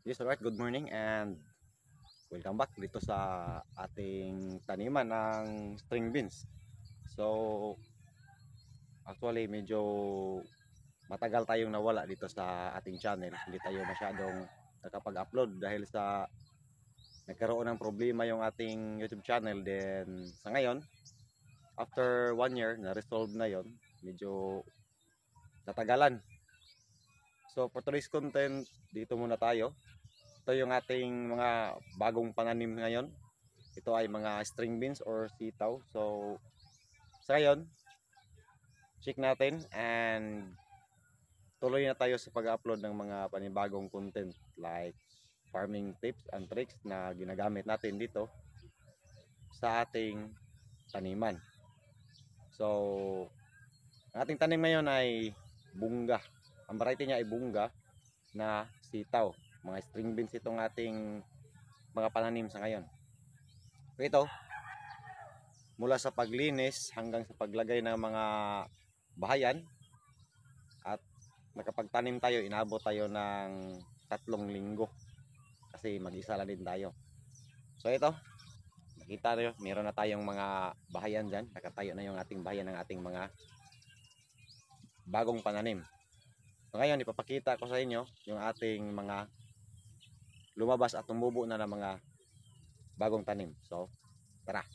Yes, alright. Good morning and welcome back dito sa ating taniman ng string beans. So, actually medyo matagal tayong nawala dito sa ating channel. Hindi tayo masyadong nakapag-upload dahil sa nagkaroon ng problema yung ating YouTube channel. Then, sa ngayon, after 1 year, na-resolve na yon. Medyo natagalan. So, for today's content, dito muna tayo. Ito yung ating mga bagong pananim ngayon. Ito ay mga string beans or sitaw. So, sa ngayon, check natin and tuloy na tayo sa pag-upload ng mga panibagong content like farming tips and tricks na ginagamit natin dito sa ating taniman. So, ang ating tanim ngayon ay bunga. Ang variety niya ay bunga na sitaw. Mga string beans itong ating mga pananim sa ngayon. Ito, mula sa paglinis hanggang sa paglagay ng mga bahayan at nakapagtanim tayo, inabot tayo ng 3 linggo kasi mag-isa lang din tayo. So ito, nakita nyo, meron na tayong mga bahayan dyan. Nakatayo na yung ating bahayan ng ating mga bagong pananim. So ngayon, ipapakita ko sa inyo yung ating mga lumabas at tumubo na ng mga bagong tanim. So, tara!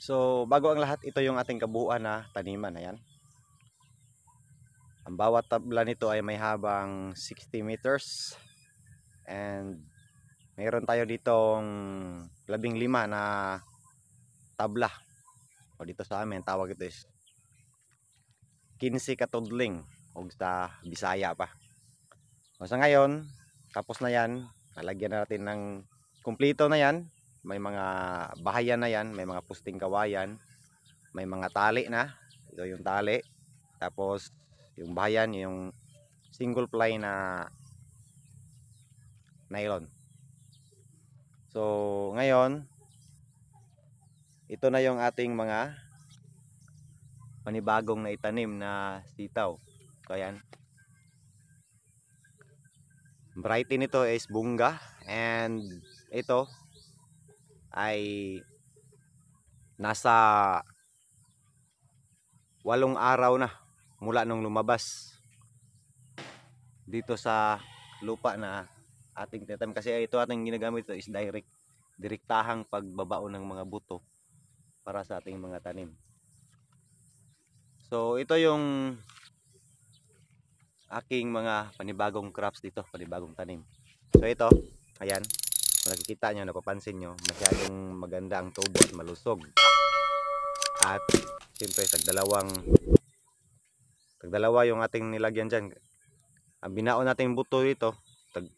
So, bago ang lahat, ito yung ating kabuuan na taniman. Ayan. Ang bawat tabla nito ay may habang 60 meters. And mayroon tayo ditong 15 na tabla. O dito sa amin, tawag ito is 15 katudling. O sa Bisaya pa. O sa ngayon, tapos na yan. Nalagyan na natin ng kumplito na yan. May mga bahayan na yan. May mga pusting kawayan. May mga tali na. Ito yung tali. Tapos yung bahayan, yung single ply na nylon. So ngayon, ito na yung ating mga panibagong na itanim na sitaw. So ayan. Variety nito is bunga. And ito ay nasa 8 araw na mula nung lumabas dito sa lupa na ating tinatam. Kasi ito ating ginagamit, ito is direktahang pagbabao ng mga buto para sa ating mga tanim. So ito yung aking mga panibagong crops dito, panibagong tanim. So ito, ayan, kung nakikita nyo, napapansin nyo, masyadong maganda ang tubo at malusog. At siyempre tagdalawa yung ating nilagyan dyan. Ang binaon nating buto dito,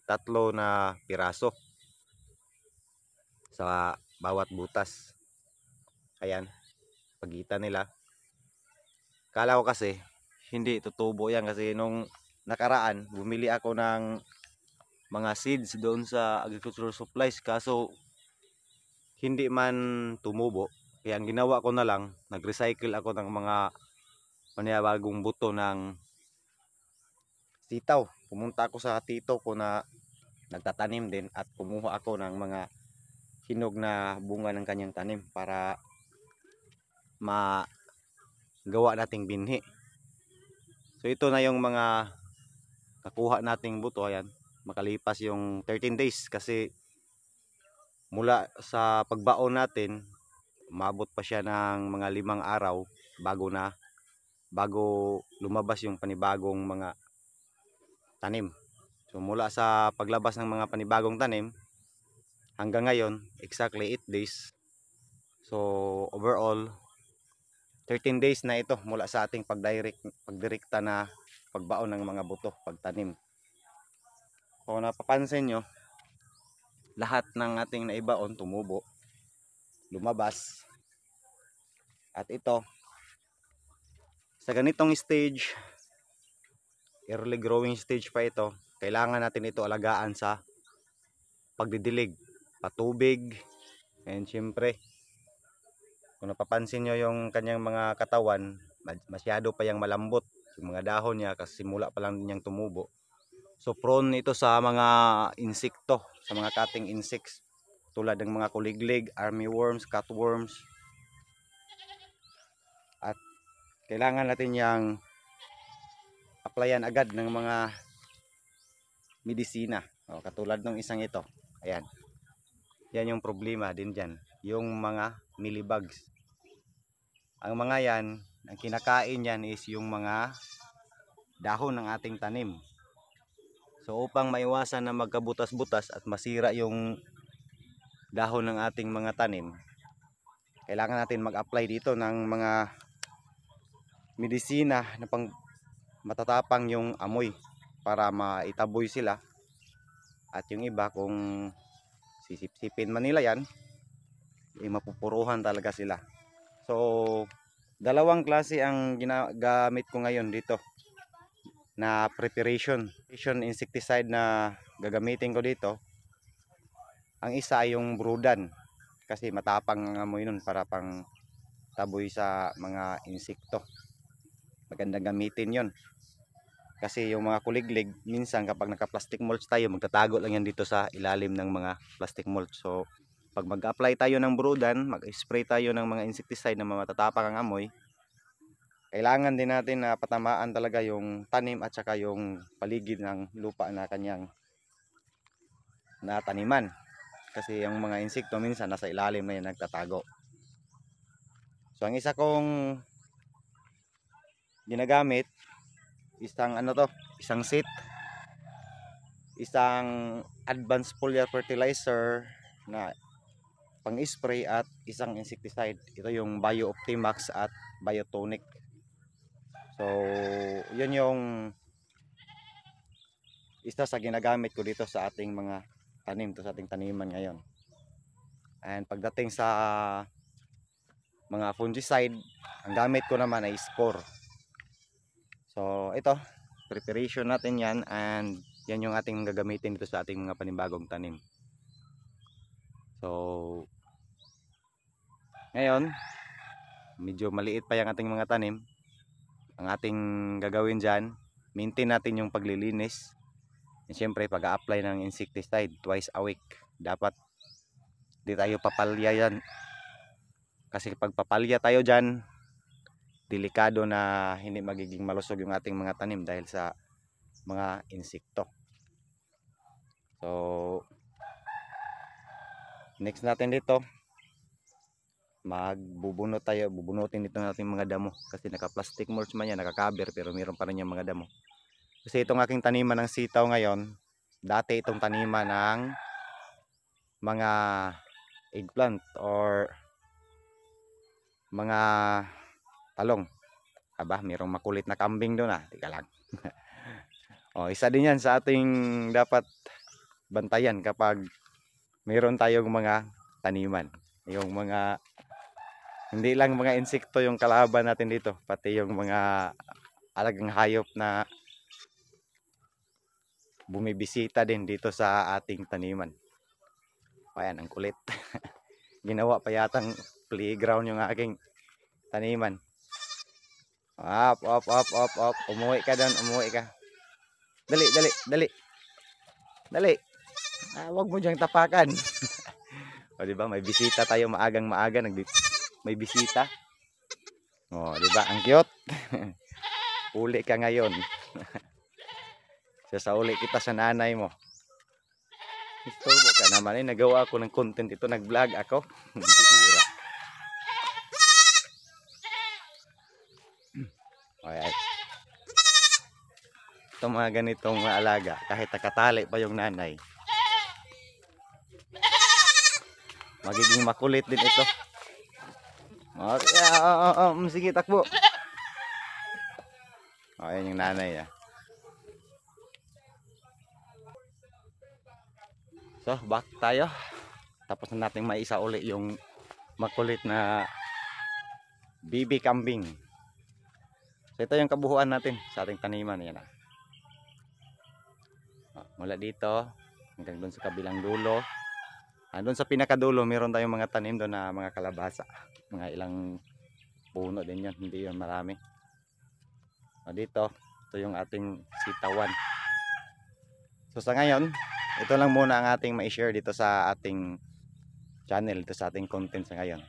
tatlo na piraso sa bawat butas. Ayan, pagitan nila. Kala ko kasi hindi tutubo yan kasi nung nakaraan bumili ako ng mga seeds doon sa agricultural supplies, kaso hindi man tumubo. Kaya ang ginawa ko na lang, nag-recycle ako ng mga panibagong buto ng sitaw. Pumunta ako sa tito ko na nagtatanim din at kumuha ako ng mga hinog na bunga ng kanyang tanim para magawa nating binhi. So ito na yung mga nakuha nating buto. Ayan, makalipas yung 13 days kasi mula sa pagbaon natin, umabot pa siya ng mga 5 araw bago lumabas yung panibagong mga tanim. So mula sa paglabas ng mga panibagong tanim hanggang ngayon, exactly 8 days. So overall 13 days na ito mula sa ating pagdirekta na pagbaon ng mga buto, pagtanim. Kung napapansin nyo, lahat ng ating naibaon tumubo, lumabas. At ito, Sa ganitong stage, early growing stage pa ito, kailangan natin ito alagaan sa pagdidilig, patubig, and syempre kung napapansin nyo yung kanyang mga katawan, masyado pa yung malambot yung mga dahon niya kasi simula pa lang niyang tumubo. So prone ito sa mga insekto, sa mga cutting insects tulad ng mga kuliglig, armyworms, cutworms. At kailangan natin yang applyan agad ng mga medisina. Katulad ng isang ito. Ayan. Yan yung problema din dyan. Yung mga mealybugs. Ang mga yan, ang kinakain yan is yung mga dahon ng ating tanim. So upang maiwasan na magkabutas-butas at masira yung dahon ng ating mga tanim, kailangan natin mag-apply dito ng mga medisina na pang matatapang yung amoy para maitaboy sila. At yung iba kung sisip-sipin man nila yan, mapupuruhan talaga sila. So dalawang klase ang ginagamit ko ngayon dito na preparation insecticide na gagamitin ko dito. Ang isa ay yung Brudan kasi matapang ang amoy nun para pang taboy sa mga insekto. Magandang gamitin yon kasi yung mga kuliglig minsan kapag naka-plastic mulch tayo, magtatago lang yan dito sa ilalim ng mga plastic mulch. So pag mag-apply tayo ng Brudan, mag-spray tayo ng mga insecticide na matatapang ang amoy, kailangan din natin na patamaan talaga yung tanim at saka yung paligid ng lupa na kanyang nataniman. Kasi yung mga insekto minsan nasa ilalim na yan nagtatago. So ang isa kong ginagamit, isang seed, isang advanced foliar fertilizer na pang-spray at isang insecticide. Ito yung Bio Optimax at Biotonic. So, yun yung isa sa ginagamit ko dito sa ating mga tanim, to sa ating taniman ngayon. And pagdating sa mga fungicide, ang gamit ko naman ay Spore. So, ito, preparation natin yan and yan yung ating gagamitin dito sa ating mga panibagong tanim. So, ngayon, medyo maliit pa yung ating mga tanim. Ang ating gagawin dyan, maintain natin yung paglilinis. And syempre, pag-a-apply ng insecticide twice a week. Dapat di tayo papalya yan. Kasi pag papalya tayo dyan, delikado na hindi magiging malusog yung ating mga tanim dahil sa mga insekto. So, next natin dito, bubunutin dito natin mga damo kasi naka-plastic mulch man yan, naka-cover pero mayroon pa rin yung mga damo. Kasi itong aking taniman ng sitaw ngayon, dati itong taniman ng mga eggplant or mga talong. Aba, mayroong makulit na kambing doon tika lang. Isa din yan sa ating dapat bantayan kapag mayroon tayong mga taniman. Yung mga hindi lang mga insekto yung kalaban natin dito, pati yung mga alagang hayop na bumibisita din dito sa ating taniman. Ayan, ang kulit. Ginawa pa yatang playground yung aking taniman. Up. Umuwi ka doon, umuwi ka. Dali. Wag mo diyang tapakan. O diba, may bisita tayo maagang may bisita. O diba, ang cute. Uli ka ngayon. Sasauli kita sa nanay mo. Istorbo ka naman nagawa ako ng content ito, nag-vlog ako. Bisira. Alright. Ito mga ganitong alaga, kahit nakatali pa yung nanay, magiging makulit din ito. Okay, sige, takbo. Ayan yung nanay. So, back tayo. Tapos na natin maisa uli yung makulit na baby kambing. So ito yung kabuuan natin sa ating taniman. Yan. Mula dito hanggang doon sa kabilang dulo. Doon sa pinakadulo, meron tayong mga tanim doon na mga kalabasa. Mga ilang puno din yun, hindi yun marami. Dito, ito yung ating sitawan. So sa ngayon, ito lang muna ang ating ma-share dito sa ating channel, dito sa ating content sa ngayon.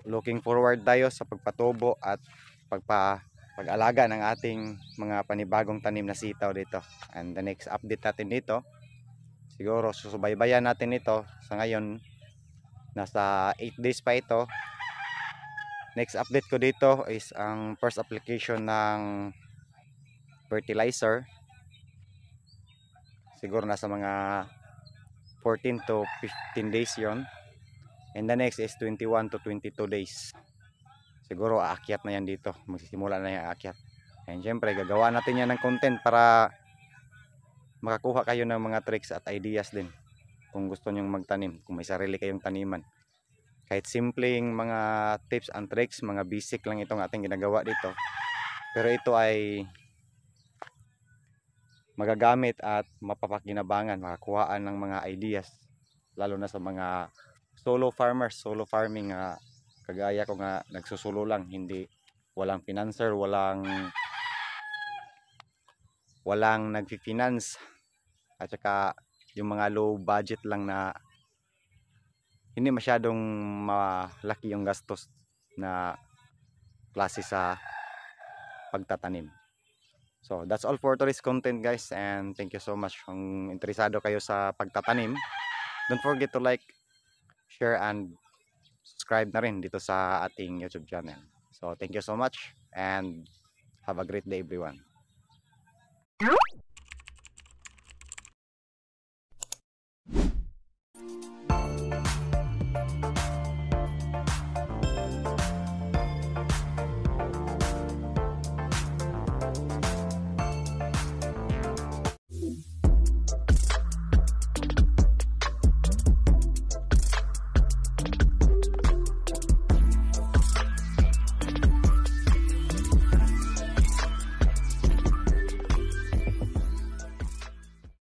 Looking forward tayo sa pagpatubo at pag-alaga ng ating mga panibagong tanim na sitaw dito. And the next update natin dito, siguro susubaybayan natin ito. Sa ngayon, nasa 8 days pa ito. Next update ko dito is ang first application ng fertilizer. Siguro nasa mga 14 to 15 days yon. And the next is 21 to 22 days. Siguro aakyat na yan dito. Magsisimula na yung aakyat. And syempre gagawa natin yan ng content para makakuha kayo ng mga tricks at ideas din. Kung gusto nyong magtanim, kung may sarili kayong taniman. Kahit simpleng mga tips and tricks, mga basic lang itong ating ginagawa dito. Pero ito ay magagamit at mapapakinabangan, makakuhaan ng mga ideas. Lalo na sa mga solo farmers, solo farming, kagaya ko nga nagsusulo lang, hindi walang financer, walang nagfi-finance, at saka yung mga low budget lang na hindi masyadong malaki yung gastos na klase sa pagtatanim. So that's all for today's content guys, and thank you so much. Kung interesado kayo sa pagtatanim, don't forget to like, share, and subscribe na rin dito sa ating YouTube channel. So thank you so much and have a great day everyone.